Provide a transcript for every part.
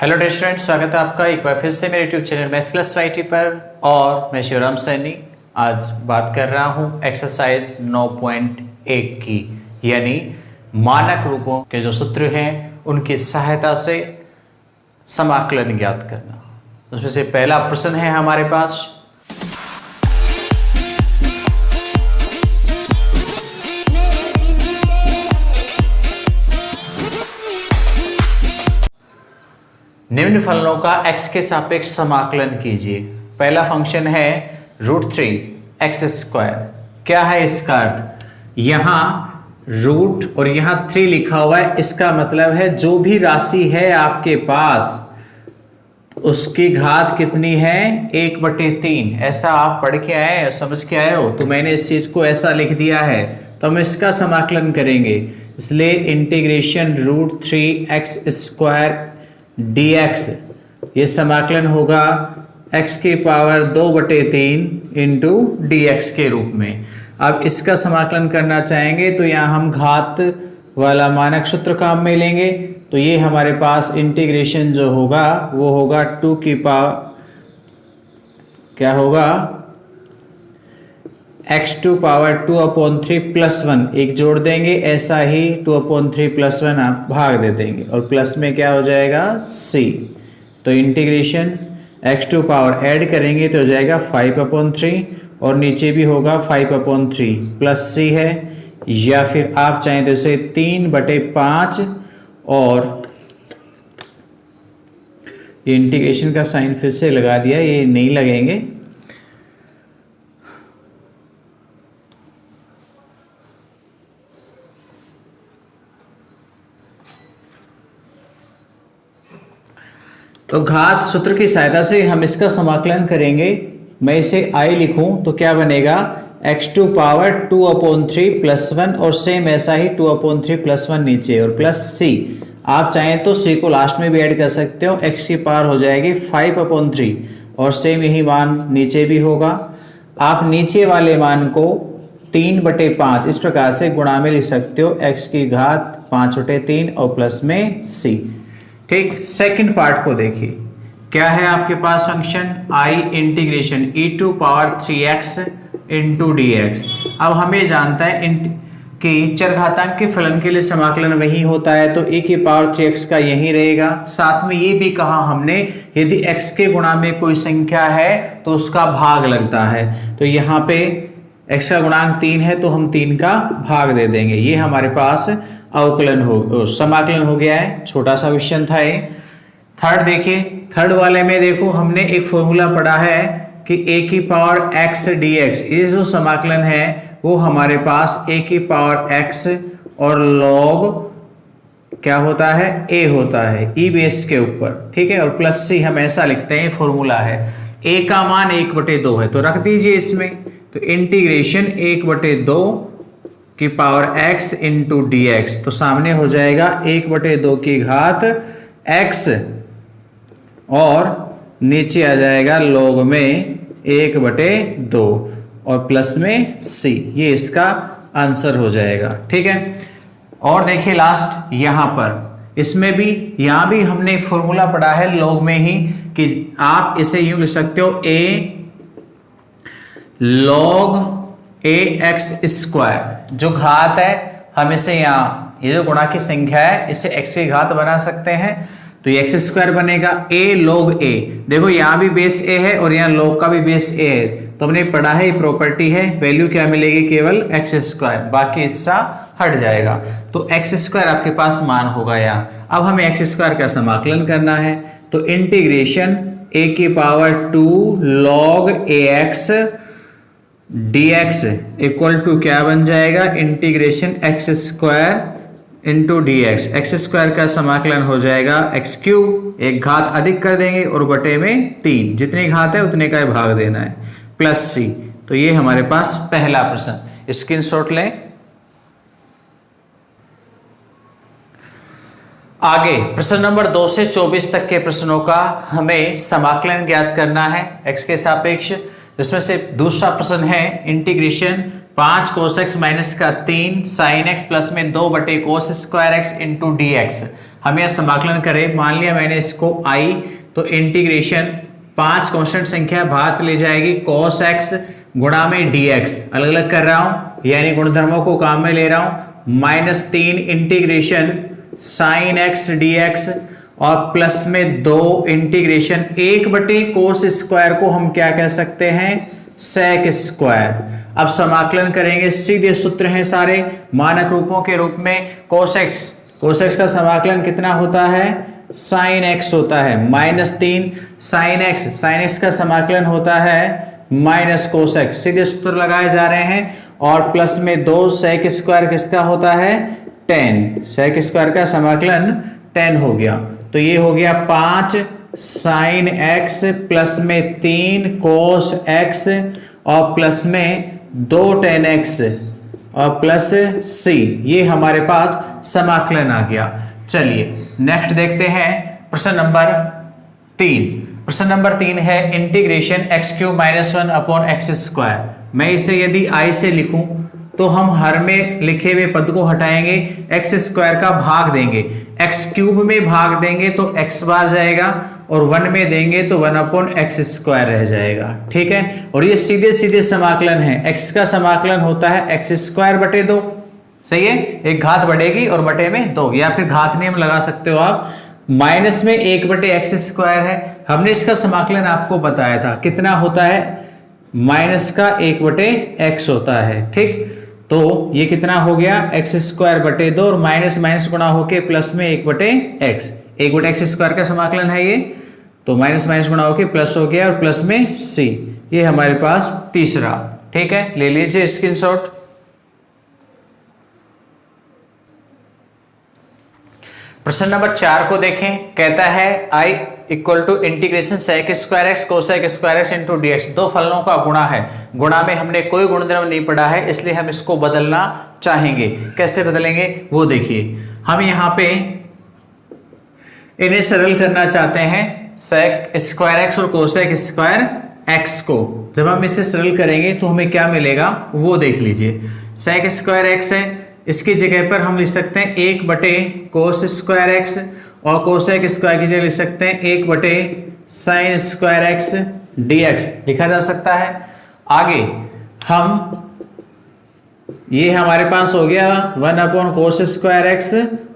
Hello dear students, स्वागत है आपका एक बार फिर से मेरे YouTube channel math plus YT पर। और मैं शिवराम सैनी आज बात कर रहा हूँ एक्सरसाइज 9.1 की, यानी मानक रूपों के जो सूत्र हैं उनकी सहायता से समाकलन ज्ञात करना। उसमें से पहला प्रश्न है हमारे पास, निम्न फलनों का x के सापेक्ष समाकलन कीजिए। पहला फंक्शन है √3x²। क्या है इसका अर्थ? यहां रूट और यहां 3 लिखा हुआ है, इसका मतलब है जो भी राशि है आपके पास उसकी घात कितनी है? 1/3। ऐसा आप पढ़ के आए, समझ के आए हो, तो मैंने इस चीज को ऐसा लिख दिया है, तो हम इसका समाकलन करेंगे। इसलिए इंटीग्रेशन √3x² dx, ये समाकलन होगा x की पावर 2/3 इंटू dx के रूप में। अब इसका समाकलन करना चाहेंगे तो यहाँ हम घात वाला मानक सूत्र काम में लेंगे, तो ये हमारे पास इंटीग्रेशन जो होगा वो होगा 2 की पावर क्या होगा x² पावर 2/3 + 1, एक जोड़ देंगे, ऐसा ही 2/3 + 1 आप भाग दे देंगे और प्लस में क्या हो जाएगा c। तो इंटीग्रेशन x² पावर ऐड करेंगे तो हो जाएगा 5/3 और नीचे भी होगा 5/3 प्लस c है, या फिर आप चाहें तो इसे 3/5 और इंटीग्रेशन का साइन फिर से लगा दिया, ये नहीं लगेंगे। तो घात सूत्र की सहायता से हम इसका समाकलन करेंगे। मैं इसे i लिखूं तो क्या बनेगा? x² पावर 2/3 + 1 और सेम ऐसा ही 2/3 + 1 नीचे और प्लस c। आप चाहें तो c को लास्ट में भी ऐड कर सकते हो, x की पावर हो जाएगी 5/3 और सेम यही मान नीचे भी होगा। आप नीचे वाले मान को 3/5 इस प्रकार से गुणा में लिख सकते हो, x की घात 5/3 और प्लस में c। ठीक, सेकंड पार्ट को देखिए, क्या है आपके पास function i integration e² power 3x into dx। अब हमें जानता है कि चरघातांक के फलन के लिए समाकलन वही होता है, तो e की पावर 3x का यही रहेगा। साथ में ये भी कहा हमने, यदि x के गुणा में कोई संख्या है तो उसका भाग लगता है, तो यहाँ पे x का गुणांक 3 है तो हम 3 का भाग दे देंगे। ये हमारे पास अवकलन हो समाकलन हो गया है, छोटा सा क्वेश्चन था ये। थर्ड देखिए, थर्ड वाले में देखो हमने एक फॉर्मूला पढ़ा है कि a की पावर x dx, ये जो समाकलन है वो हमारे पास a की पावर x और log क्या होता है? a होता है e बेस के ऊपर, ठीक है, और प्लस c हम ऐसा लिखते हैं, फॉर्मूला है। a का मान 1/2 है तो रख दीजिए इसमें, तो इंटीग्रेशन 1/2 की पावर x इंटू dx, तो सामने हो जाएगा 1/2 की घात x और नीचे आ जाएगा log में 1/2 और प्लस में c। ये इसका आंसर हो जाएगा, ठीक है। और देखिए लास्ट यहां पर, इसमें भी यहां भी हमने फॉर्मूला पढ़ा है log में ही, कि आप इसे यूं लिख सकते हो a log ax², जो घात है हम इसे यहाँ, ये जो गुणा की संख्या है इसे x की घात बना सकते हैं, तो ये x² बनेगा a log a। देखो यहाँ भी बेस a है और यहाँ log का भी बेस a है, तो हमने पढ़ा है ये प्रॉपर्टी है, वैल्यू क्या मिलेगी? केवल x², बाकी हिस्सा हट जाएगा, तो x² आपके पास मान होगा यहाँ। अब हमें x² का समाकलन करना है, तो इंटीग्रेशन a की power 2 log ax dx equal to क्या बन जाएगा? Integration x² into dx। x² का समाकलन हो जाएगा x³, एक घात अधिक कर देंगे और बटे में 3, जितनी घात है उतने का भाग देना है, प्लस c। तो ये हमारे पास पहला प्रश्न, स्क्रीनशॉट लें। आगे प्रश्न नंबर 2 से 24 तक के प्रश्नों का हमें समाकलन ज्ञात करना है x के सापेक्ष। इसमें से दूसरा प्रश्न है integration 5 cos x - 3 sin x plus में 2/cos² x इंटू dx। हम यह समाकलन करें, मान लिया मैंने इसको आई, तो इंटीग्रेशन 5 कांस्टेंट संख्या बाहर चली जाएगी, cos x गुणा में dx अलग अलग कर रहा हूं यानी गुणधर्मों को काम में ले रहा हूं, -3 इंटीग्रेशन sin x dx और प्लस में 2 इंटीग्रेशन 1/cos स्क्वायर को हम क्या कह सकते हैं, sec स्क्वायर। अब समाकलन करेंगे, सीधे सूत्र हैं सारे मानक रूपों के रूप में। cos x का समाकलन कितना होता है, sin x होता है, -3 sin x का समाकलन होता है -cos x, सीधे सूत्र लगाए जा रहे हैं। और प्लस में 2 sec स्क्वायर किसका होता है, tan, sec स्क्वायर का समाकलन tan हो गया। तो ये हो गया 5 sin x प्लस में 3 cos x और प्लस में 2 tan x और प्लस c, ये हमारे पास समाकलन आ गया। चलिए नेक्स्ट देखते हैं प्रश्न नंबर 3। प्रश्न नंबर 3 है integration x³ - 1 upon x square. मैं इसे यदि i से लिखूं तो हम हर में लिखे हुए पद को हटाएंगे, x स्क्वायर का भाग देंगे, x³ में भाग देंगे तो x बार जाएगा और 1 में देंगे तो 1 अपॉन x स्क्वायर रह जाएगा। ठीक है, और ये सीधे सीधे समाकलन है, x का समाकलन होता है x स्क्वायर बटे 2, सही है, एक घात बढ़ेगी और बटे में 2, या फिर घात नियम लगा सकते हो आप। माइनस में 1/x स्क्वायर है, हमने इसका समाकलन आपको बताया था, कितना होता है, माइनस का 1/x होता है। ठीक, तो ये कितना हो गया, x स्क्वायर बटे 2 और माइनस माइनस गुणा होके प्लस में 1/x, 1/x स्क्वायर का समाकलन है ये, तो माइनस माइनस गुणा होके प्लस हो गया और प्लस में c, ये हमारे पास तीसरा। ठीक है, ले लीजिए स्क्रीनशॉट। प्रश्न नंबर 4 को देखें, कहता है I equal to integration sec square x cosec square x into dx, दो फलनों का गुणा है। गुणा में हमने कोई गुणधर्म नहीं पढ़ा है, इसलिए हम इसको बदलना चाहेंगे। कैसे बदलेंगे वो देखिए, हम यहाँ पे इन्हें सरल करना चाहते हैं, sec स्क्वायर एक्स और कोसेक स्क्वायर एक्स को। जब हम इसे सरल करेंगे तो हमें क्या मिलेगा वो देख लीजिए। sec स्क्वायर एक्स है, इसकी जगह पर हम लिख सकते हैं 1/cos स्क्वायर एक्स और कोसेक स्क्वायर की जगह लिख सकते हैं 1/sin स्क्वायर एक्स dx लिखा जा सकता है। आगे हम ये हमारे पास हो गया 1/cos स्क्वायर एक्स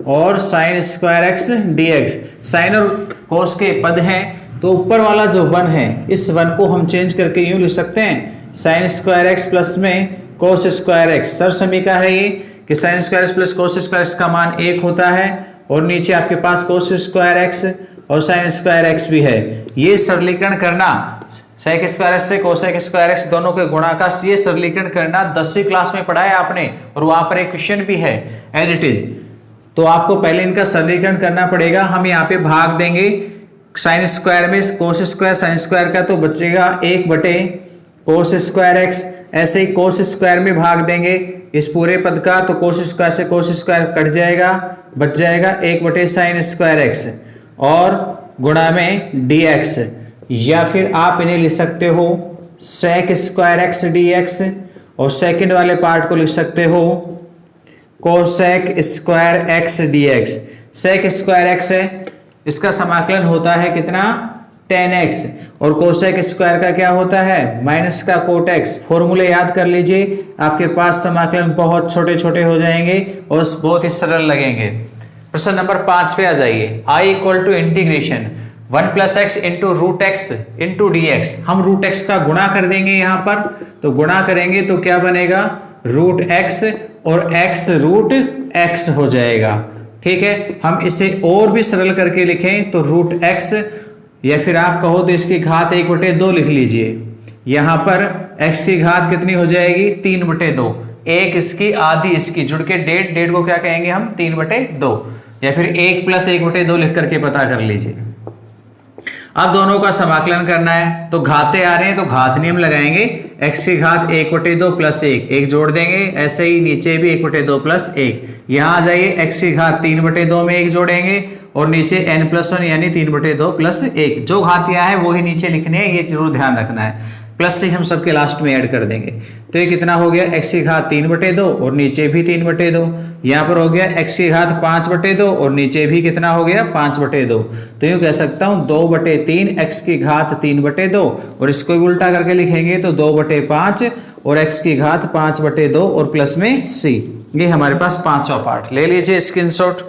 और sin square x dx। Sine और कोस के पद हैं तो ऊपर वाला जो 1 है, इस 1 को हम चेंज करके यूं लिख सकते हैं sin स्क्वायर एक्स प्लस में cos स्क्वायर एक्स। सर समीका है ये कि sin square plus cos square का मान 1 होता है और नीचे आपके पास cos स्क्वायर एक्स और sin स्क्वायर एक्स भी है। ये सरलीकरण करना, sec स्क्वायर से कोसेक स्क्वायर एक्स दोनों के गुणा का ये सरलीकरण करना 10वीं क्लास में पढ़ा है आपने, और वहां पर एक क्वेश्चन भी है एज इट इज। तो आपको पहले इनका सरलीकरण करना पड़ेगा। हम यहाँ पे भाग देंगे sin स्क्वायर में cos स्क्वायर sin स्क्वायर का, तो बचेगा 1/cos स्क्वायर एक्स। ऐसे ही cos स्क्वायर में भाग देंगे इस पूरे पद का, तो cos स्क्वायर से cos स्क्वायर कट जाएगा, बच जाएगा 1/sin स्क्वायर एक्स और गुणा में dx, या फिर आप इन्हें लिख सकते हो sec स्क्वायर एक्स dx और सेकंड वाले पार्ट को लिख सकते हो cosec square x dx। sec square x है, इसका समाकलन होता है कितना, tan x, और कोसेक स्क्वायर का क्या होता है, माइनस का कोट एक्स। फॉर्मूले याद कर लीजिए, आपके पास समाकलन बहुत छोटे छोटे हो जाएंगे और बहुत ही सरल लगेंगे। प्रश्न नंबर 5 पे आ जाइए। I equal to integration 1 + x into root x into dx। हम रूट एक्स का गुणा कर देंगे यहाँ पर, तो गुणा करेंगे तो क्या बनेगा, रूट एक्स और x रूट x हो जाएगा। ठीक है, हम इसे और भी सरल करके लिखें तो रूट x, या फिर आप कहो तो इसकी घात 1/2 लिख लीजिए। यहां पर x की घात कितनी हो जाएगी, 3/2, एक इसकी आधी इसकी, जुड़ के डेढ़ को क्या कहेंगे हम, 3/2, या फिर 1 + 1/2 लिख करके पता कर लीजिए। अब दोनों का समाकलन करना है तो घाते आ रहे हैं तो घात नियम लगाएंगे, x की घात 1/2 + 1, एक जोड़ देंगे, ऐसे ही नीचे भी 1/2 + 1। यहाँ आ जाइए, x की घात 3/2 में 1 जोड़ेंगे और नीचे n + 1 यानी 3/2 + 1। जो घात यहाँ है वो ही नीचे लिखने हैं, ये जरूर ध्यान रखना है। प्लस से हम सबके लास्ट में ऐड कर देंगे। तो ये कितना हो गया, x की घात 3/2 और नीचे भी 3/2। यहाँ पर हो गया x की घात 5/2 और नीचे भी कितना हो गया 5/2। तो यूं कह सकता हूं 2/3 x की घात 3/2 और इसको भी उल्टा करके लिखेंगे तो 2/5 और x की घात 5/2 और प्लस में c। ये हमारे पास पांचवा पार्ट, ले लीजिए स्क्रीनशॉट।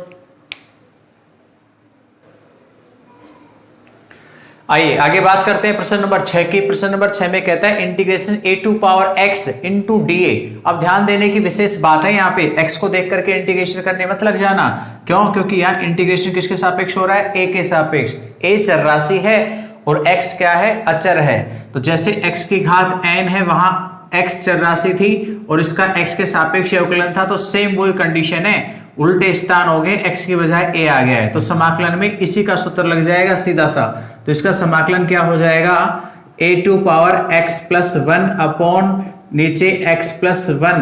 आइए आगे बात करते हैं प्रश्न नंबर 6 की। प्रश्न नंबर 6 में कहता है integration a to power x into dA। अब ध्यान देने की विशेष बात है, यहाँ पे x को देख करके इंटीग्रेशन करने मत लग जाना। क्यों? क्योंकि यहाँ इंटीग्रेशन किसके सापेक्ष हो रहा है, a के सापेक्ष। a चर राशि है और x क्या है, अचर है। तो जैसे x की घात n है, वहां x चर राशि थी और इसका x के सापेक्ष अवकलन था, तो सेम वही कंडीशन है, उल्टे स्थान हो गए, x की बजाय a आ गया है। तो समाकलन में इसी का सूत्र लग जाएगा सीधा सा। तो इसका समाकलन क्या हो जाएगा, a to power x plus 1 upon नीचे x प्लस 1,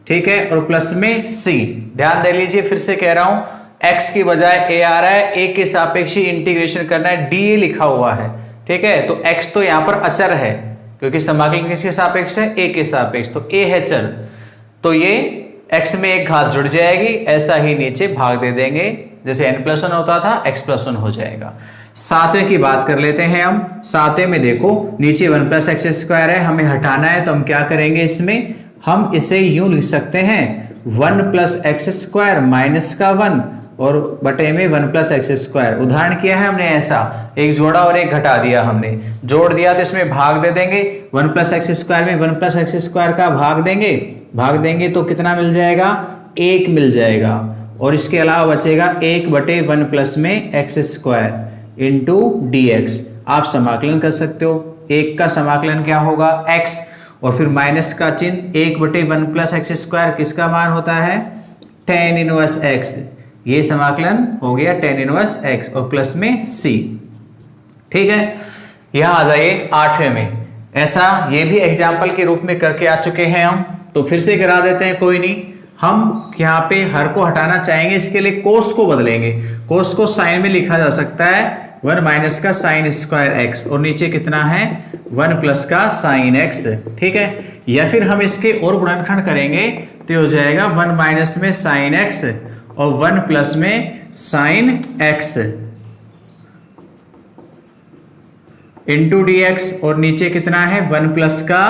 ठीक है, और प्लस में c। ध्यान दे लीजिए, फिर से कह रहा हूं, x की बजाय a आ रहा है, a के सापेक्ष इंटीग्रेशन करना है, dA लिखा हुआ है, ठीक है। तो x तो यहां पर अचर है क्योंकि समाकलन किसके सापेक्ष है, a के सापेक्ष, तो a है चर, तो ये x में एक घात जुड़ जाएगी, ऐसा ही नीचे भाग दे देंगे, जैसे n+1 होता था x+1 हो जाएगा। सातवें की बात कर लेते हैं हम। सातवें में देखो नीचे 1 + x² है, हमें हटाना है, तो हम क्या करेंगे, इसमें हम इसे यूं लिख सकते हैं 1 + x² माइनस का 1 और बटे में 1 + x²। उदाहरण किया है हमने ऐसा, एक जोड़ा और एक घटा दिया, हमने जोड़ दिया तो इसमें भाग दे देंगे, 1 + x² में 1 + x² का भाग देंगे तो कितना मिल जाएगा, 1 मिल जाएगा। और इसके अलावा बचेगा 1/1 प्लस में x² इंटू dx। आप समाकलन कर सकते हो, 1 का समाकलन क्या होगा, x, और फिर माइनस का चिन्ह, 1/1 + x² किसका मान होता है, tan 1x। ये समाकलन हो गया tan 1x और प्लस में c, ठीक है। यहां आ जाइए 8वें में। ऐसा ये भी एग्जाम्पल के रूप में करके आ चुके हैं हम, तो फिर से करा देते हैं, कोई नहीं। हम यहाँ पे हर को हटाना चाहेंगे, इसके लिए कोस को बदलेंगे। कोस को साइन में लिखा जा सकता है 1 माइनस का sin² x और नीचे कितना है 1 प्लस का sin x, ठीक है। या फिर हम इसके और गुणनखंड करेंगे तो हो जाएगा 1 माइनस में sin x और 1 प्लस में sin x इंटू dx और नीचे कितना है 1 प्लस का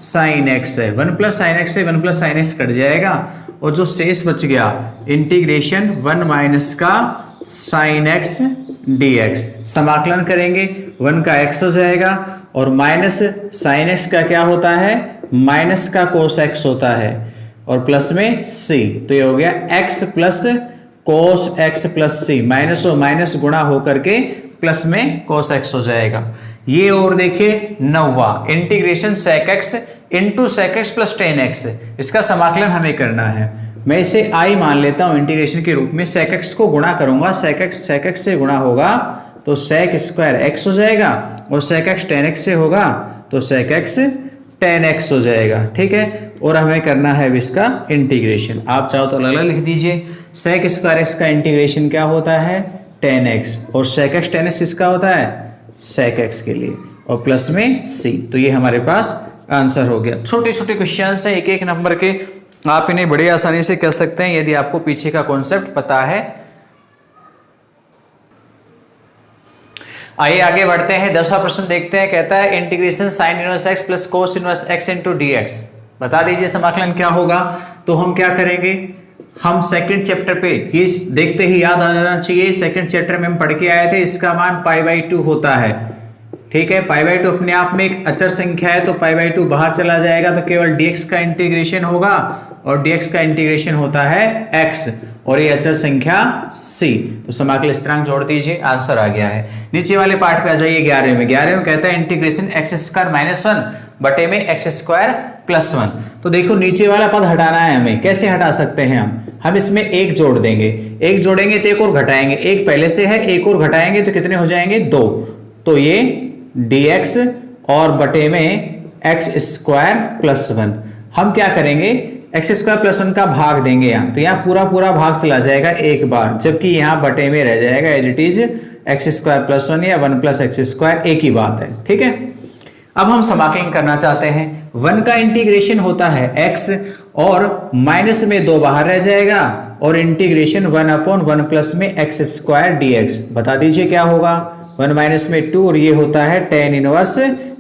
sin x है। 1 प्लस sin x से 1 प्लस sin x कट जाएगा और जो शेष बच गया इंटीग्रेशन 1 माइनस का sin x dx। समाकलन करेंगे 1 का x हो जाएगा और माइनस sin x का क्या होता है, माइनस का cos x होता है और प्लस में c। तो ये हो गया x plus cos x plus c, minus और माइनस गुणा होकर के प्लस में cos x हो जाएगा। ये और देखिए 9वां integration sec x into sec x plus tan x। इसका समाकलन हमें करना है, मैं इसे i मान लेता हूं इंटीग्रेशन के रूप में। sec x को गुणा करूंगा, sec x से गुणा होगा तो sec² x हो जाएगा और sec x tan x से होगा तो sec x tan x हो जाएगा, ठीक है। और हमें करना है इसका इंटीग्रेशन, आप चाहो तो अलग अलग लिख दीजिए। sec² x का इंटीग्रेशन क्या होता है, tan x, और sec x tan x किसका होता है, sec x के लिए, और प्लस में c। तो ये हमारे पास आंसर हो गया। छोटे छोटे क्वेश्चन है, एक एक नंबर के, आप इन्हें बड़ी आसानी से कर सकते हैं यदि आपको पीछे का कॉन्सेप्ट पता है। आइए आगे बढ़ते हैं, 10वां प्रश्न देखते हैं। कहता है integration sin 1x plus cos 1x into dx। बता दीजिए समाकलन क्या होगा। तो हम क्या करेंगे, हम सेकंड चैप्टर पे ये देखते ही याद आ जाना चाहिए, सेकंड चैप्टर में हम पढ़ के आए थे, इसका मान π/2 होता है, ठीक है। π/2 अपने आप में एक अचर संख्या है, तो π/2 बाहर चला जाएगा तो केवल dx का इंटीग्रेशन होगा और dx का इंटीग्रेशन होता है x और ये अचर संख्या c। तो समाकल स्थिरांक जोड़ दीजिए, आंसर आ गया है। नीचे वाले पार्ट पे आ जाइए 11वें में। 11वें में कहता है इंटीग्रेशन x² - 1 बटे में x² + 1। तो देखो नीचे वाला पद हटाना है हमें, कैसे हटा सकते हैं हम इसमें एक जोड़ देंगे, एक जोड़ेंगे तो एक और घटाएंगे, एक पहले से है, एक और घटाएंगे तो कितने हो जाएंगे 2। तो ये dx और बटे में x² + 1। हम क्या करेंगे, x² + 1 का भाग देंगे यहाँ, तो यहाँ पूरा पूरा भाग चला जाएगा एक बार, जबकि यहाँ बटे में रह जाएगा एज इट इज x² + 1 या 1 + x², एक ही बात है, ठीक है। अब हम समाकलन करना चाहते हैं। 1 का इंटीग्रेशन होता है x और माइनस में 2 बाहर रह जाएगा और इंटीग्रेशन 1/1 प्लस में x स्क्वायर dx। बता दीजिए क्या होगा। 1 माइनस में 2 और ये होता है tan इनवर्स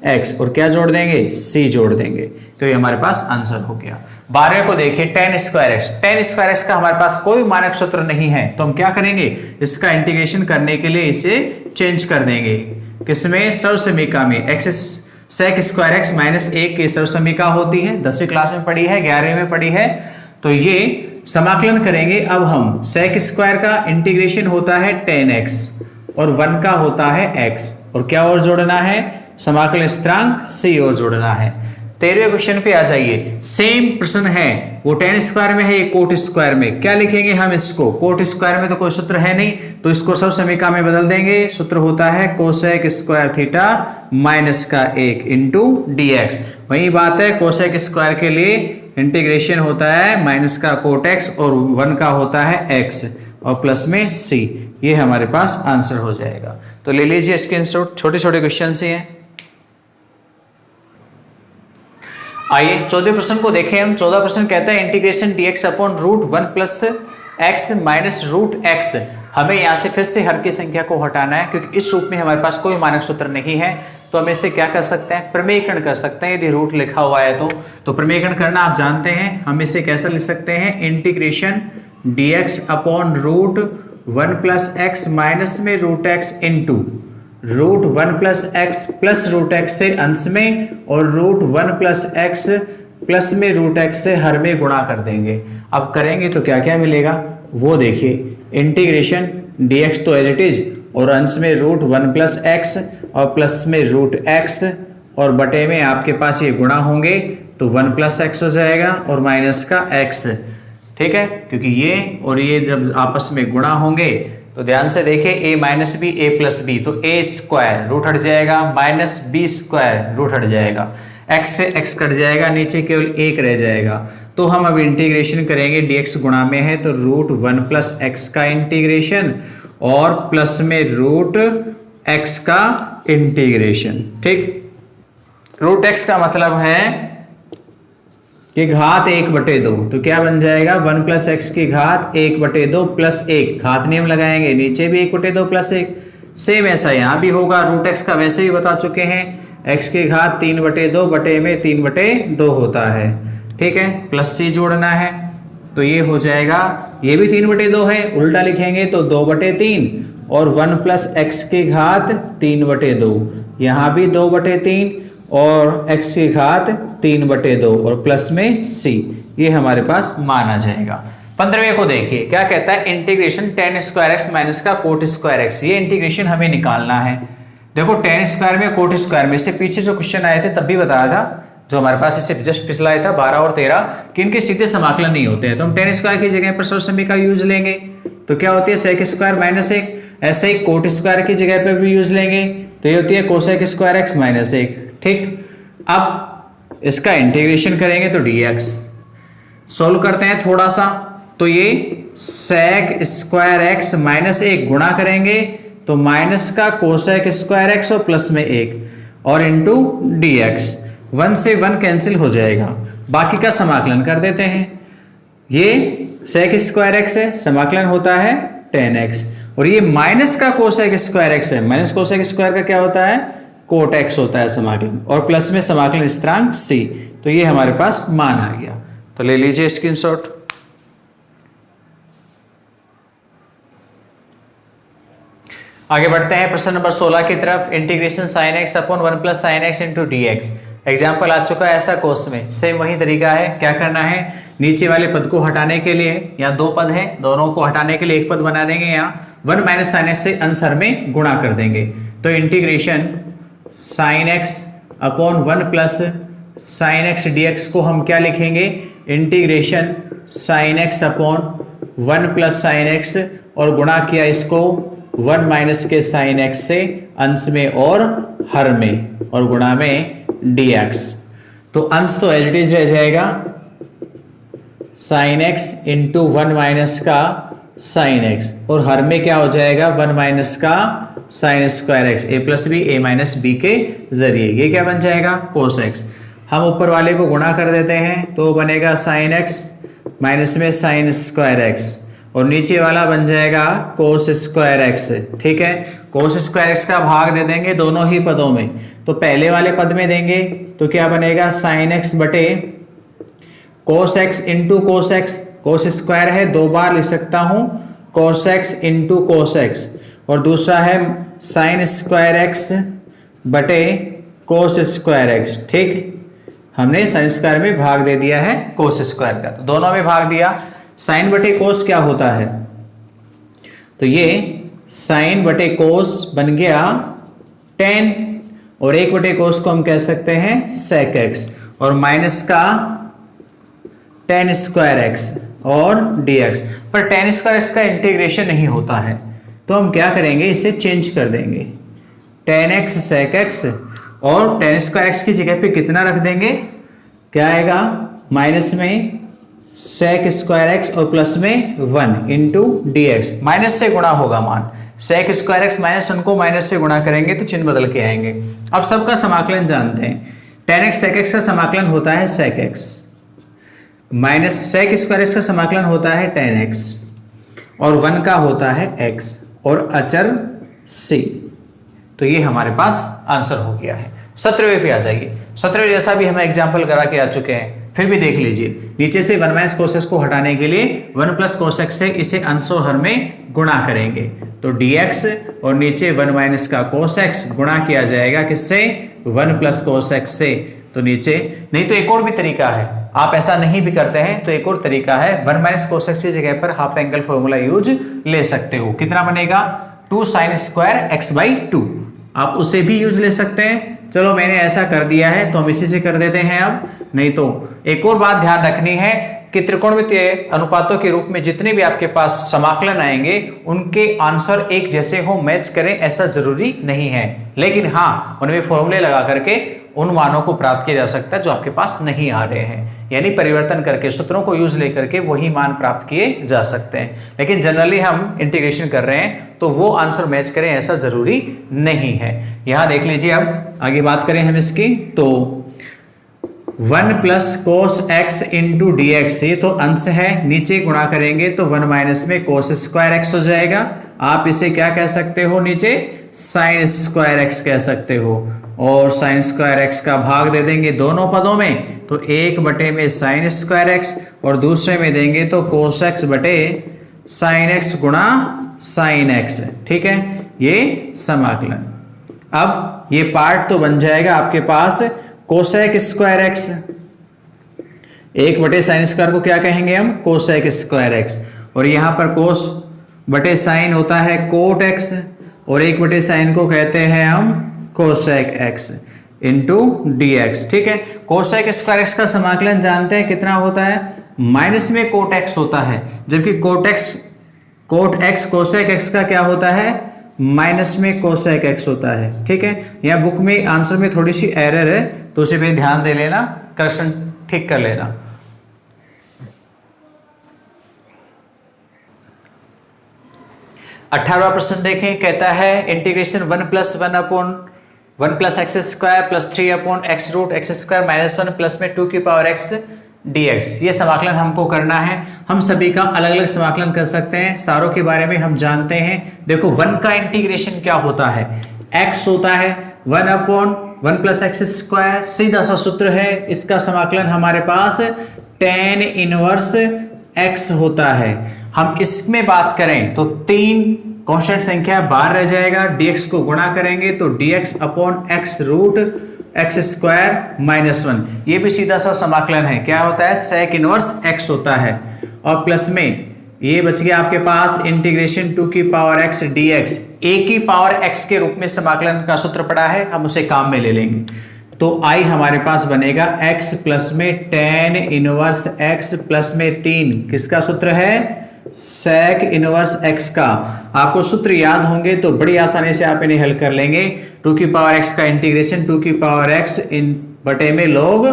x और क्या जोड़ देंगे, c जोड़ देंगे। तो ये हमारे पास आंसर हो गया। 12 को देखिए, tan square x। tan square x का हमारे पास कोई मानक सूत्र नहीं है तो हम क्या करेंगे, इसका इंटीग्रेशन करने के लिए इसे चेंज कर देंगे। किसमें, सर्वसमीका में। x sec square x minus 1 की सर्वसमीका होती है, 10वीं क्लास में पढ़ी है, 11वीं में पढ़ी है। तो ये समाकलन करेंगे। अब हम sec स्क्वायर का इंटीग्रेशन होता है tan x और 1 का होता है x और क्या और जोड़ना है, समाकलन स्थिरांक c और जोड़ना है। 13वें क्वेश्चन पे आ जाइए। सेम प्रश्न है, वो tan स्क्वायर में है, ये कोट स्क्वायर में। क्या लिखेंगे हम इसको, कोट स्क्वायर में तो कोई सूत्र है नहीं तो इसको सर्वसमीका में बदल देंगे। सूत्र होता है कोसेक स्क्वायर थीटा माइनस का 1 इंटू dx। वही बात है, कोसेक स्क्वायर के लिए इंटीग्रेशन होता है माइनस का कोट x और 1 का होता है x और प्लस में c। ये हमारे पास आंसर हो जाएगा। तो ले लीजिए स्क्रीनशॉट, छोटे छोटे क्वेश्चन से हैं। आइए 14 प्रश्न को देखें हम। 14 प्रश्न कहता है integration dx upon root 1 plus x minus root x। हमें यहां से फिर से हर की संख्या को हटाना है क्योंकि इस रूप में हमारे पास कोई मानक सूत्र नहीं है। तो हम इसे क्या कर सकते हैं, प्रमेयकरण कर सकते हैं। यदि रूट लिखा हुआ है तो प्रमेयकरण करना आप जानते हैं। हम इसे कैसे लिख सकते हैं, integration dx upon root 1 plus x minus में root x into root 1 plus x plus root x से अंश में और रूट 1 प्लस एक्स प्लस में रूट एक्स से हर में गुणा कर देंगे। अब करेंगे तो क्या क्या मिलेगा वो देखिए। इंटीग्रेशन dx तो एज इट इज और अंश में रूट 1 प्लस एक्स और प्लस में रूट एक्स और बटे में आपके पास ये गुणा होंगे तो 1 प्लस एक्स हो जाएगा और माइनस का x। ठीक है, क्योंकि ये और ये जब आपस में गुणा होंगे तो ध्यान से देखिए, a minus B A plus B तो a स्क्वायर रूट हट जाएगा, माइनस बी स्क्वायर रूट हट जाएगा, x से x कट जाएगा, नीचे केवल 1 रह जाएगा। तो हम अब इंटीग्रेशन करेंगे, dx गुणा में है तो रूट 1 प्लस एक्स का इंटीग्रेशन और प्लस में रूट x का इंटीग्रेशन। ठीक, रूट x का मतलब है कि घात 1/2 तो क्या बन जाएगा, 1 प्लस एक्स की घात 1/2 प्लस 1। घात नियम लगाएंगे, नीचे भी 1/2 प्लस 1। सेम ऐसा यहां भी होगा। रूट एक्स का वैसे ही बता चुके हैं, x की घात 3/2 बटे में 3/2 होता है। ठीक है, प्लस c जोड़ना है तो ये हो जाएगा, ये भी 3/2 है, उल्टा लिखेंगे तो 2/3 और 1 प्लस एक्स की घात 3/2, यहाँ भी 2/3 और x की घात 3/2 और प्लस में c। ये हमारे पास मान आ जाएगा। 15वें को देखिए, क्या कहता है, integration tan square x minus का कोट स्क्वायर x। ये इंटीग्रेशन हमें निकालना है। देखो tan स्क्वायर में कोट स्क्वायर में से पीछे जो क्वेश्चन आए थे तब भी बताया था, जो हमारे पास इससे जस्ट पिछला आया था 12 और 13 कि इनके सीधे समाकलन नहीं होते हैं। तो हम tan स्क्वायर की जगह पर सर्वसमीका यूज लेंगे तो क्या होती है, sec स्क्वायर माइनस 1। ऐसे ही कोट स्क्वायर की जगह पर भी यूज लेंगे तो ये होती है कोसेक स्क्वायर x माइनस 1। ठीक, अब इसका इंटीग्रेशन करेंगे तो dx। सोल्व करते हैं थोड़ा सा, तो ये sec स्क्वायर x माइनस 1 गुणा करेंगे तो माइनस का कोसेक स्क्वायर x और प्लस में 1 और इंटू dx। 1 से 1 कैंसिल हो जाएगा, बाकी का समाकलन कर देते हैं। ये sec स्क्वायर x है, समाकलन होता है tan x और ये माइनस का कोसेक स्क्वायर x है। माइनस कोसेक स्क्वायर का क्या होता है, कोट x होता है समाकलन और प्लस में समाकलन स्थिरांक c। तो ये हमारे पास मान आ गया। तो ले लीजिए स्क्रीनशॉट। आगे बढ़ते हैं प्रश्न नंबर 16 की तरफ। Integration sin x upon 1 plus sin x into dx। Example आ चुका है ऐसा कोर्स में। सेम वही तरीका है। क्या करना है, नीचे वाले पद को हटाने के लिए, यहाँ 2 पद है, दोनों को हटाने के लिए एक पद बना देंगे। यहाँ 1 माइनस sin x से अंश में गुणा कर देंगे। तो integration sin x upon 1 plus sin x dx को हम क्या लिखेंगे, integration sin x upon 1 plus sin x और गुणा किया इसको 1 माइनस के sin x से अंश में और हर में और गुणा में dx। तो अंश तो एज इट इज रह जाएगा sin x इंटू 1 माइनस का sin x और हर में क्या हो जाएगा 1 माइनस का साइन स्क्वायर एक्स, ए प्लस बी ए माइनस बी के जरिए। ये क्या बन जाएगा? Cos x. हम ऊपर वाले को गुणा कर देते हैं तो बनेगा साइन एक्स माइनस में साइन स्क्वायर एक्स, और नीचे वाला बन जाएगा कोस स्क्वायर एक्स। ठीक है, कोस स्क्वायर एक्स का भाग दे देंगे दोनों ही पदों में। तो पहले वाले पद में देंगे तो क्या बनेगा? साइन एक्स बटे cos x into cos x, cos square है दो बार लिख सकता हूं, cos x into cos x, और दूसरा है साइन स्क्वायर एक्स बटे कोस स्क्वायर एक्स। ठीक, हमने साइन स्क्वायर में भाग दे दिया है कोस स्क्वायर का, तो दोनों में भाग दिया। साइन बटे कोस क्या होता है? तो ये साइन बटे कोस बन गया टेन, और एक बटे कोस को हम कह सकते हैं सेक एक्स, और माइनस का टेन स्क्वायर एक्स और dx। पर टेन स्क्वायर एक्स का इंटीग्रेशन नहीं होता है, तो हम क्या करेंगे? इसे चेंज कर देंगे, टेन एक्स सेक एक्स, और टेन स्क्वायर एक्स की जगह पे कितना रख देंगे? क्या आएगा? माइनस में सेक स्क्वायर एक्स और प्लस में 1 इंटू डी एक्स। माइनस से गुणा होगा मान, सेक स्क्वायर एक्स माइनस उनको माइनस से गुणा करेंगे तो चिन्ह बदल के आएंगे। अब सबका समाकलन जानते हैं। टेन एक्स सेक एक्स का समाकलन होता है sec x, minus sec square x का समाकलन होता है टेन एक्स, और 1 का होता है एक्स, और अचर सी। तो ये हमारे पास आंसर हो गया है। 17वें पे आ जाइए। 17वें जैसा भी हम एग्जाम्पल करा के आ चुके हैं, फिर भी देख लीजिए। नीचे से 1 माइनस कोस एक्स को हटाने के लिए 1 प्लस कोस एक्स से इसे अंश और हर में गुणा करेंगे, तो dx, और नीचे 1 माइनस का कोस एक्स गुणा किया जाएगा किससे? 1 प्लस कोस एक्स से। तो नीचे, नहीं तो एक और भी तरीका है, आप ऐसा नहीं भी करते हैं तो एक और तरीका है, 1 माइनस कोस एक्स की जगह पर हाफ एंगल फॉर्मूला यूज ले सकते हो। कितना बनेगा? 2 साइन स्क्वायर एक्स बाई 2, आप उसे भी यूज ले सकते हैं। चलो मैंने ऐसा कर दिया है तो हम इसी से कर देते हैं। अब नहीं तो एक और बात ध्यान रखनी है कि त्रिकोणमितीय अनुपातों के रूप में जितने भी आपके पास समाकलन आएंगे उनके आंसर एक जैसे हो, मैच करें, ऐसा जरूरी नहीं है, लेकिन हाँ उनमें फॉर्मूले लगा करके उन मानों को प्राप्त किया जा सकता है जो आपके पास नहीं आ रहे हैं, यानी परिवर्तन करके सूत्रों को यूज लेकर के वही मान प्राप्त किए जा सकते हैं। लेकिन जनरली हम इंटीग्रेशन कर रहे हैं तो वो आंसर मैच करें ऐसा जरूरी नहीं है। यहां देख लीजिए, अब आगे बात करें हम इसकी, तो 1 plus cos x into D x, ये तो अंश है, नीचे गुणा करेंगे तो 1 माइनस में कोस स्क्वायर एक्स हो जाएगा। आप इसे क्या कह सकते हो? नीचे साइन स्क्वायर एक्स कह सकते हो, और साइन स्क्वायर एक्स का भाग दे देंगे दोनों पदों में, तो 1 बटे में साइन स्क्वायर एक्स, और दूसरे में देंगे तो कोस एक्स बटे साइन एक्स गुणा साइन एक्स। ठीक है, ये समाकलन। अब ये पार्ट तो बन जाएगा आपके पास कोसेक स्क्वायर एक्स, 1 बटे साइन स्क्वायर को क्या कहेंगे हम? कोसेक स्क्वायर एक्स, और यहां पर कोस बटे साइन होता है कोट एक्स, और 1 बटे साइन को कहते हैं हम cosec x into D x. ठीक है, कोसेक स्क्वायर एक्स का समाकलन जानते हैं कितना होता है? माइनस में कोट एक्स होता है, जबकि कोट एक्स कोसेक एक्स का क्या होता है? माइनस में कोसेक एक्स होता है। ठीक है, यहाँ बुक में आंसर में थोड़ी सी एरर है तो उसे भी ध्यान दे लेना, करेक्शन ठीक कर लेना। अठारहवां प्रश्न देखें, कहता है integration 1 plus 1 upon 1 plus x square plus 3 upon x root x square minus 1 plus में 2 की पावर एक्स dx। ये समाकलन हमको करना है। हम सभी का अलग अलग समाकलन कर सकते हैं, सारों के बारे में हम जानते हैं। देखो 1 का इंटीग्रेशन क्या होता है? x होता है 1 अपॉन 1 प्लस एक्स स्क्वायर, सीधा सा सूत्र है। इसका समाकलन हमारे पास tan इनवर्स x होता है। हम इसमें बात करें तो 3 कांस्टेंट संख्या बाहर रह जाएगा, dx को गुणा करेंगे तो dx upon x root x square minus 1, ये भी सीधा सा समाकलन है। क्या होता है? सेक इनवर्स x होता है, और प्लस में ये बच गया आपके पास इंटीग्रेशन 2 की पावर x dx, a की पावर x के रूप में समाकलन का सूत्र पड़ा है, हम उसे काम में ले लेंगे। तो i हमारे पास बनेगा x प्लस में tan इनवर्स x प्लस में 3, किसका सूत्र है? सेक इनवर्स x का। आपको सूत्र याद होंगे तो बड़ी आसानी से आप इन्हें हल कर लेंगे। 2 की पावर x का इंटीग्रेशन 2 की पावर x इन बटे में log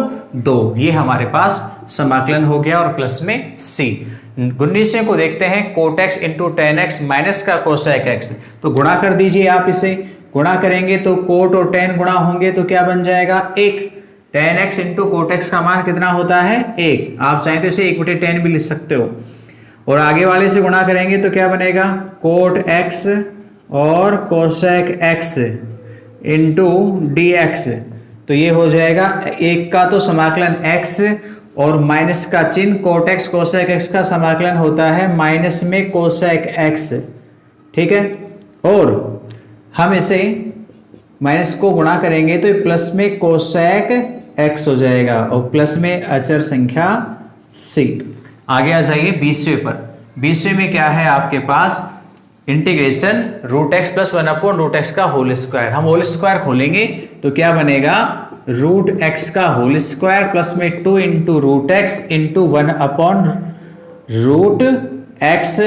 2, ये हमारे पास समाकलन हो गया और प्लस में c। 19वें को देखते हैं, cot x into tan x minus का कोसेक एक्स, तो गुणा कर दीजिए आप इसे। गुणा करेंगे तो कोट और टेन गुणा होंगे तो क्या बन जाएगा 1। Ten x into cot x का मान कितना होता है 1। आप चाहें तो इसे 1/10 भी लिख सकते हो। और आगे वाले से गुणा करेंगे तो क्या बनेगा कोट एक्स और cosec x into D x, तो ये हो जाएगा एक का तो समाकलन x और माइनस का चिन्ह, कोट एक्स कोसेक एक्स का समाकलन होता है माइनस में कोसेक एक्स, ठीक है। और हम इसे माइनस को गुणा करेंगे तो प्लस में कोसेक एक्स हो जाएगा और प्लस में अचर संख्या c। आगे आ जाइए 20वें पर। 20वें में क्या है आपके पास integration root x plus 1/√x का होल स्क्वायर। हम होल स्क्वायर खोलेंगे तो क्या बनेगा रूट एक्स का होल स्क्वायर प्लस में 2 into root x into 1/√x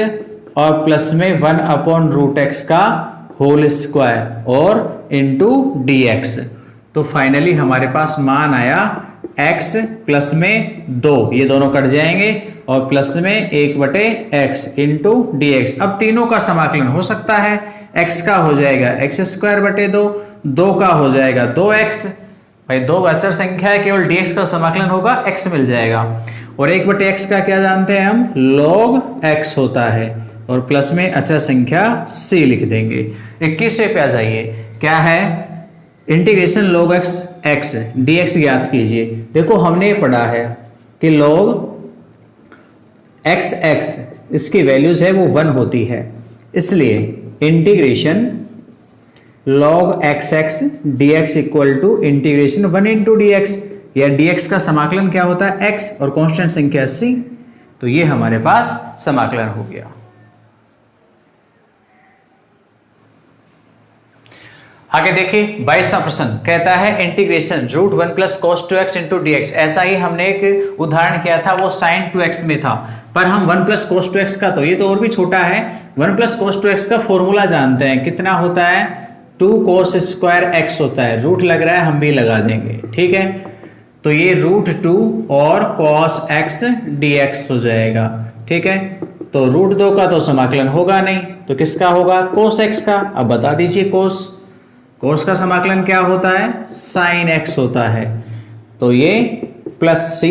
और प्लस में 1/√x का होल स्क्वायर और इंटू dx। तो फाइनली हमारे पास मान आया x प्लस में 2, ये दोनों कट जाएंगे और प्लस में 1/x इंटू dx। अब तीनों का समाकलन हो सकता है, x का हो जाएगा x²/2, 2 का हो जाएगा 2x, भाई 2 अचर संख्या है, केवल dx का समाकलन होगा x मिल जाएगा। और 1/x का क्या जानते हैं हम log x होता है और प्लस में अचर संख्या c लिख देंगे। 21वें पे आ जाइए, क्या है इंटीग्रेशन log x dx ज्ञात कीजिए। देखो हमने पढ़ा है कि log x इसकी वैल्यूज है वो 1 होती है, इसलिए integration log x dx equal to integration 1 into dx, या dx का समाकलन क्या होता है x और कांस्टेंट संख्या c, तो ये हमारे पास समाकलन हो गया। आगे देखिए 22वां प्रश्न कहता है integration √1 plus cos 2x into dx। ऐसा ही हमने एक उदाहरण किया था, वो sin 2x में था, पर हम 1 प्लस cos 2x का, तो ये तो और भी छोटा है। 1 प्लस cos 2x का फॉर्मूला जानते हैं, कितना होता है 2 cos स्क्वायर x होता है। रूट लग रहा है हम भी लगा देंगे, ठीक है। तो ये √2 और cos x dx हो जाएगा, ठीक है। तो √2 का तो समाकलन होगा नहीं, तो किसका होगा cos x का। अब बता दीजिए cos का समाकलन क्या होता है sin x होता है, तो ये प्लस c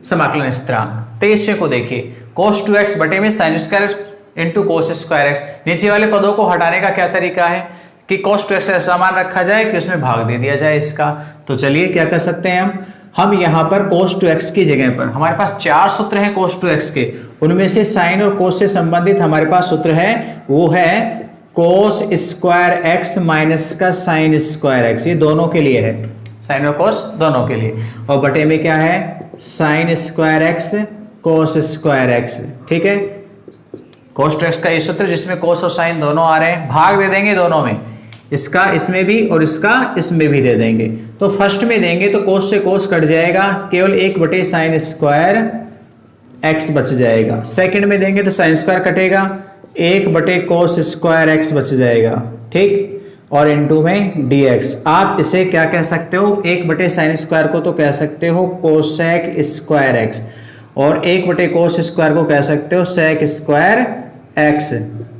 समाकलन स्थिरांक। 23वें को देखिए, cos 2x बटे में sin square x into cos square x. नीचे वाले पदों को हटाने का क्या तरीका है कि cos 2x ऐसा मान रखा जाए कि उसमें भाग दे दिया जाए इसका। तो चलिए क्या कर सकते हैं हम यहाँ पर cos 2x की जगह पर हमारे पास 4 सूत्र हैं cos 2x के, उनमें से sin और cos से संबंधित हमारे पास सूत्र है, वो है cos स्क्वायर एक्स माइनस का sin स्क्वायर एक्स, ये दोनों के लिए है, sin और cos दोनों के लिए। और बटे में क्या है sin square x cos square x, ठीक है। cos 2x का ये सूत्र जिसमें cos और sin दोनों आ रहे हैं, भाग दे देंगे दोनों में, इसका इसमें भी और इसका इसमें भी दे देंगे। तो फर्स्ट में देंगे तो cos से cos कट जाएगा, केवल 1/sin स्क्वायर एक्स बच जाएगा। सेकंड में देंगे तो sin स्क्वायर कटेगा, 1/cos स्क्वायर एक्स बच जाएगा, ठीक। और इनटू में dx। आप इसे क्या कह सकते हो 1/sin स्क्वायर को तो कह सकते हो कोसेक स्क्वायर एक्स, और 1/cos स्क्वायर को कह सकते हो सेक स्क्वायर एक्स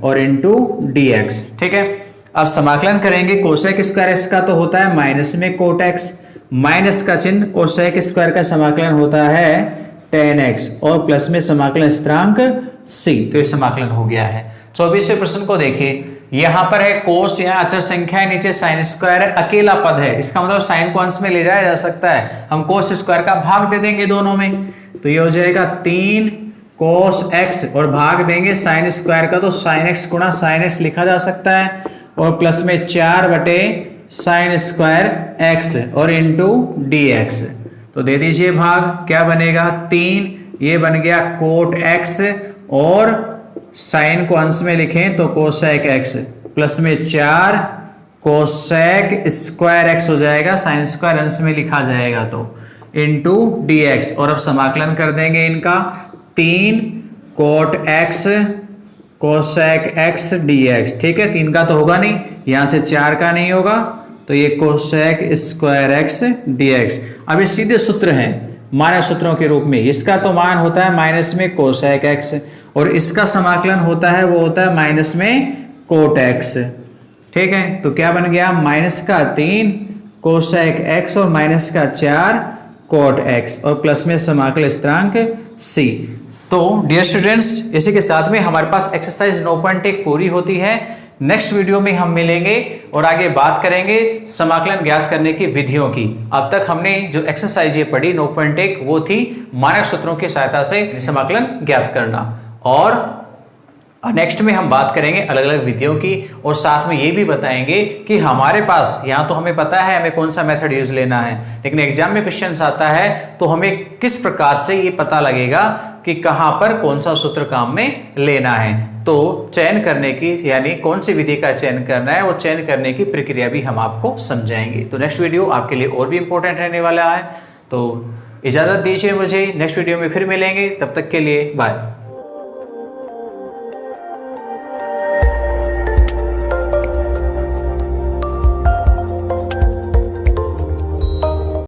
और इनटू dx, ठीक है। अब समाकलन करेंगे कोसेक स्क्वायर एक्स का तो होता है माइनस में कोट एक्स, माइनस का चिन्ह, और सेक स्क्वायर का समाकलन होता है tan x और प्लस में समाकलन स्थिरांक c, तो ये समाकलन हो गया है। 24वें प्रश्न को देखिए, यहां पर है cos, यहाँ अचर संख्या है, नीचे sin स्क्वायर है, अकेला पद है, इसका मतलब sin को अंश में ले जाया जा सकता है। हम cos स्क्वायर का भाग दे देंगे दोनों में, तो ये हो जाएगा 3 cos x और भाग देंगे sin स्क्वायर का, तो sin x गुणा sin x लिखा जा सकता है, और प्लस में 4/sin स्क्वायर x और इंटू dx। तो दे दीजिए भाग, क्या बनेगा 3, ये बन गया कोट x और साइन को अंश में लिखें तो कोसेक x, प्लस में 4 कोसेक स्क्वायर x हो जाएगा, साइन स्क्वायर अंश में लिखा जाएगा तो इंटू dx। और अब समाकलन कर देंगे इनका, 3 cot x cosec x dx, ठीक है। 3 का तो होगा नहीं, यहां से 4 का नहीं होगा, तो ये कोसेक स्क्वायर x dx। अब ये सीधे सूत्र हैं मानक सूत्रों के रूप में। इसका तो मान होता है माइनस में कोसेक एक्स और इसका समाकलन होता है वो होता है माइनस में कोट एक्स। ठीक है, तो क्या बन गया, माइनस का 3 कोसेक एक्स और माइनस का 4 कोट एक्स और प्लस में समाकल स्थिरांक c। तो डियर स्टूडेंट्स, इसी के साथ में हमारे पास एक्सरसाइज 9.1 पूरी होती है। नेक्स्ट वीडियो में हम मिलेंगे और आगे बात करेंगे समाकलन ज्ञात करने की विधियों की। अब तक हमने जो एक्सरसाइज ये पढ़ी 9.1 वो थी मानक सूत्रों की सहायता से समाकलन ज्ञात करना, और नेक्स्ट में हम बात करेंगे अलग अलग विधियों की और साथ में ये भी बताएंगे कि हमारे पास यहाँ तो हमें पता है हमें कौन सा मेथड यूज लेना है, लेकिन एग्जाम में क्वेश्चन आता है तो हमें किस प्रकार से ये पता लगेगा कि कहां पर कौन सा सूत्र काम में लेना है। तो चयन करने की यानी कौन सी विधि का चयन करना है वो चयन करने की प्रक्रिया भी हम आपको समझाएंगे। तो नेक्स्ट वीडियो आपके लिए और भी इंपॉर्टेंट रहने वाला है। तो इजाजत दीजिए मुझे, नेक्स्ट वीडियो में फिर मिलेंगे, तब तक के लिए बाय।